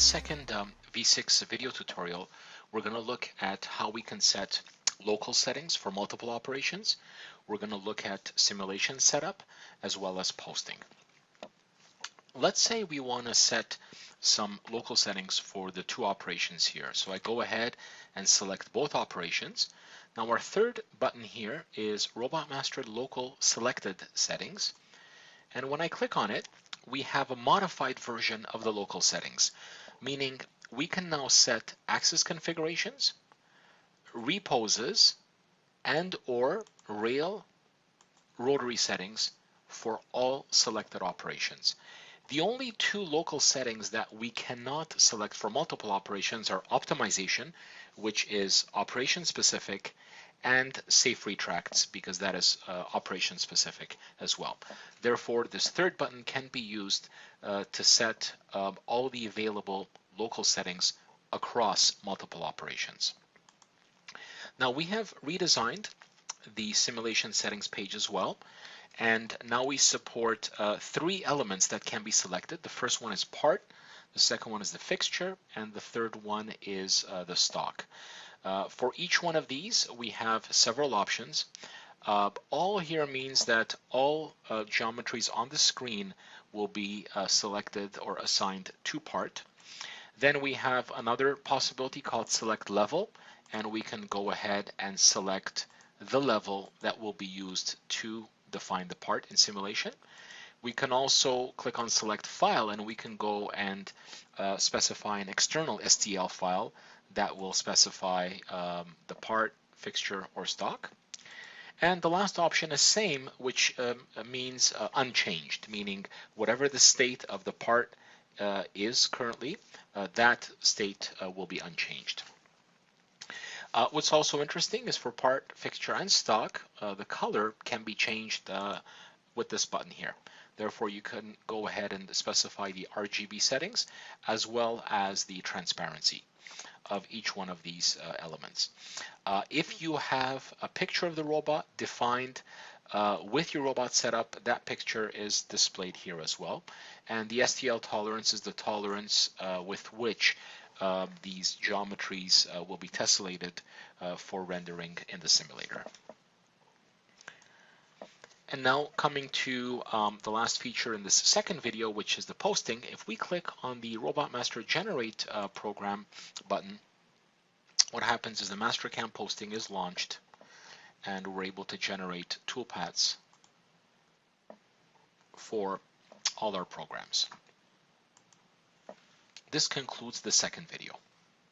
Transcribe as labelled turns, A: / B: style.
A: this second V6 video tutorial, we're going to look at how we can set local settings for multiple operations. We're going to look at simulation setup as well as posting. Let's say we want to set some local settings for the two operations here. So I go ahead and select both operations. Now our third button here is RobotMaster Local Selected Settings. And when I click on it, we have a modified version of the local settings, meaning we can now set axis configurations, reposes, and or rail rotary settings for all selected operations. The only two local settings that we cannot select for multiple operations are optimization, which is operation specific, and safe retracts, because that is operation specific as well. Therefore, this third button can be used to set all the available local settings across multiple operations. Now we have redesigned the simulation settings page as well. And now we support three elements that can be selected. The first one is part, the second one is the fixture, and the third one is the stock. For each one of these, we have several options. All here means that all geometries on the screen will be selected or assigned to part. Then we have another possibility called select level, and we can go ahead and select the level that will be used to define the part in simulation. We can also click on select file, and we can go and specify an external STL file that will specify the part, fixture, or stock. And the last option is same, which means unchanged, meaning whatever the state of the part is currently, that state will be unchanged. What's also interesting is for part, fixture, and stock, the color can be changed with this button here. Therefore, you can go ahead and specify the RGB settings as well as the transparency of each one of these elements. If you have a picture of the robot defined with your robot setup, that picture is displayed here as well. And the STL tolerance is the tolerance with which these geometries will be tessellated for rendering in the simulator. And now coming to the last feature in this second video, which is the posting. If we click on the RobotMaster Generate program button, what happens is the Mastercam posting is launched, and we're able to generate toolpaths for all our programs. This concludes the second video.